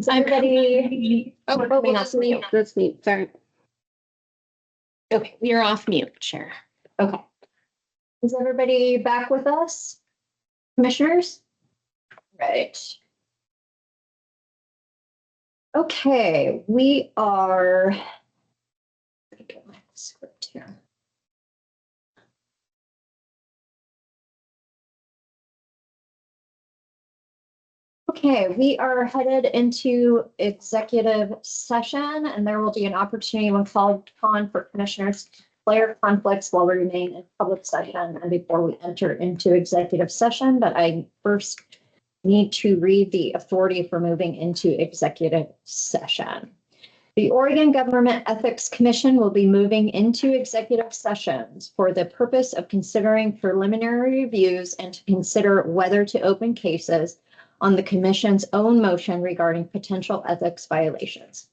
Is everybody? That's me. That's me. Sorry. Okay, we are off mute, Chair. Okay. Is everybody back with us? Commissioners? Right. Okay, we are. Let me get my script here. Okay, we are headed into executive session, and there will be an opportunity when called upon for commissioners to declare conflicts while we remain in public session and before we enter into executive session. But I first need to read the authority for moving into executive session. The Oregon Government Ethics Commission will be moving into executive sessions for the purpose of considering preliminary reviews and to consider whether to open cases on the commission's own motion regarding potential ethics violations.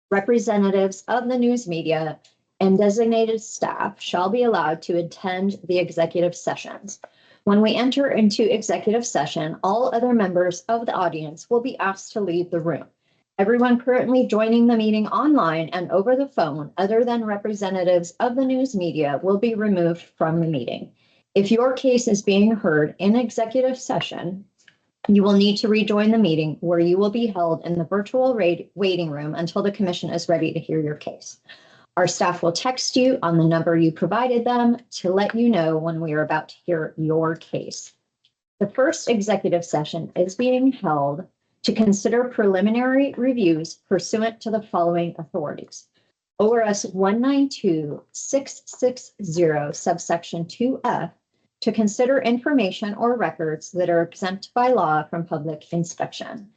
Representatives of the news media and designated staff shall be allowed to attend the executive sessions. When we enter into executive session, all other members of the audience will be asked to leave the room. Everyone currently joining the meeting online and over the phone, other than representatives of the news media, will be removed from the meeting. If your case is being heard in executive session, you will need to rejoin the meeting where you will be held in the virtual waiting room until the commission is ready to hear your case. Our staff will text you on the number you provided them to let you know when we are about to hear your case. The first executive session is being held to consider preliminary reviews pursuant to the following authorities. ORS 192660 subsection 2F, to consider information or records that are exempt by law from public inspection.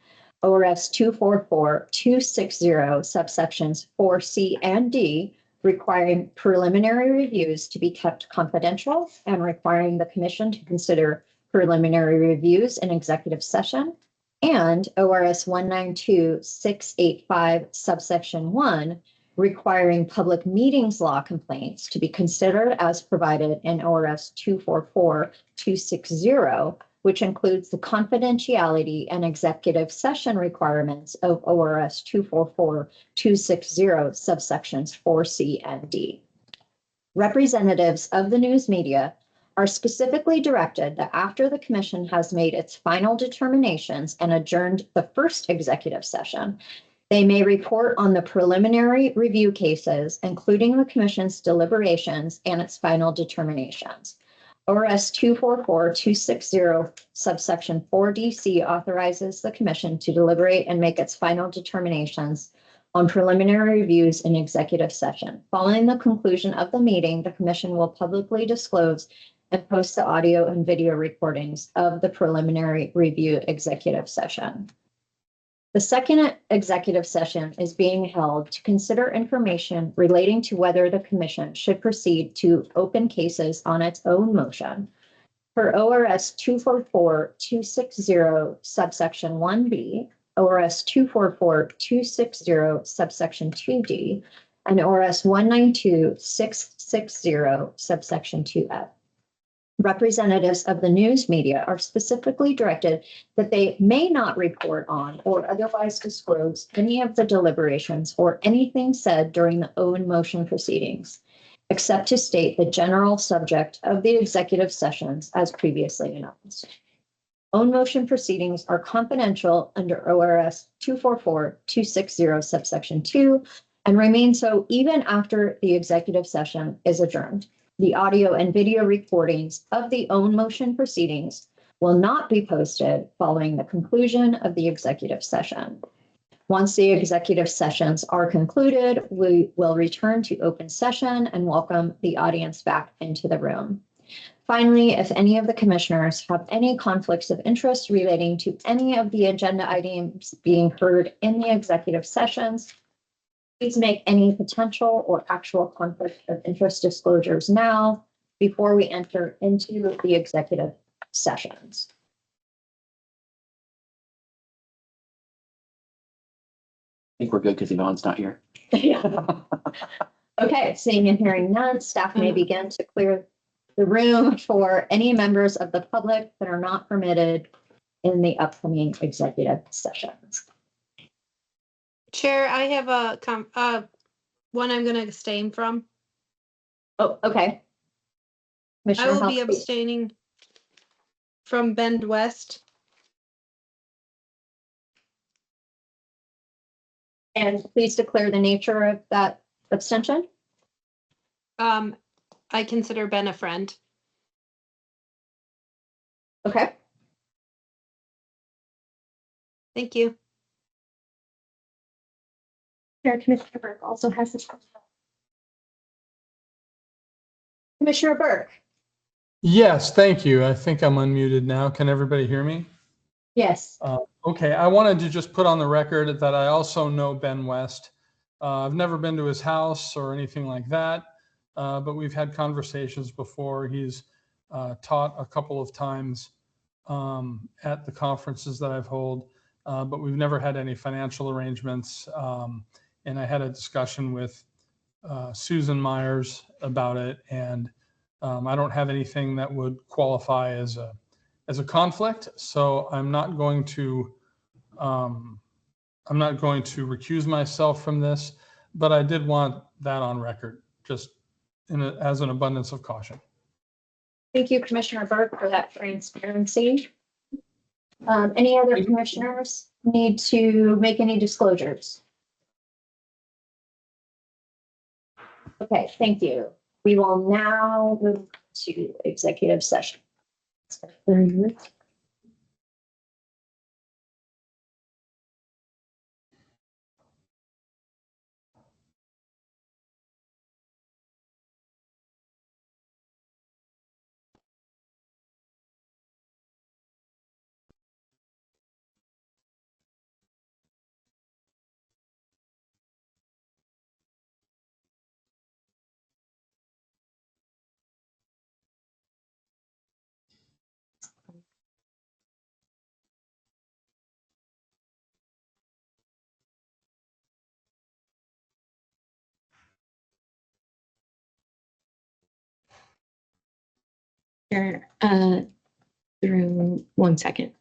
ORS 244260 subsections 4C and D, requiring preliminary reviews to be kept confidential and requiring the commission to consider preliminary reviews in executive session. And ORS 192685 subsection 1, requiring public meetings law complaints to be considered as provided in ORS 244260, which includes the confidentiality and executive session requirements of ORS 244260 subsections 4C and D. Representatives of the news media are specifically directed that after the commission has made its final determinations and adjourned the first executive session, they may report on the preliminary review cases, including the commission's deliberations and its final determinations. ORS 244260 subsection 4DC authorizes the commission to deliberate and make its final determinations on preliminary reviews in executive session. Following the conclusion of the meeting, the commission will publicly disclose and post the audio and video recordings of the preliminary review executive session. The second executive session is being held to consider information relating to whether the commission should proceed to open cases on its own motion. Per ORS 244260 subsection 1B, ORS 244260 subsection 2D, and ORS 192660 subsection 2F. Representatives of the news media are specifically directed that they may not report on or otherwise disclose any of the deliberations or anything said during the own motion proceedings, except to state the general subject of the executive sessions as previously announced. Own motion proceedings are confidential under ORS 244260 subsection 2 and remain so even after the executive session is adjourned. The audio and video recordings of the own motion proceedings will not be posted following the conclusion of the executive session. Once the executive sessions are concluded, we will return to open session and welcome the audience back into the room. Finally, if any of the commissioners have any conflicts of interest relating to any of the agenda items being heard in the executive sessions, please make any potential or actual conflict of interest disclosures now before we enter into the executive sessions. I think we're good because Yvonne's not here. Okay, seeing and hearing none, staff may begin to clear the room for any members of the public that are not permitted in the upcoming executive sessions. Chair, I have one I'm gonna abstain from. Oh, okay. I Commissioner will be Helfrich. abstaining from Bend West. And please declare the nature of that abstention. I consider Ben a friend. Okay. Thank you. Chair, Commissioner Burke also has this. Commissioner Burke. Yes, thank you. I think I'm unmuted now. Can everybody hear me? Yes. Okay, I wanted to just put on the record that I also know Ben West. I've never been to his house or anything like that, but we've had conversations before. He's taught a couple of times at the conferences that I've held, but we've never had any financial arrangements. And I had a discussion with Susan Myers about it, and I don't have anything that would qualify as a conflict. So I'm not going to recuse myself from this, but I did want that on record, just as an abundance of caution. Thank you, Commissioner Burke, for that transparency. Any other commissioners need to make any disclosures? Okay, thank you. We will now move to executive session. Chair, through 1 second.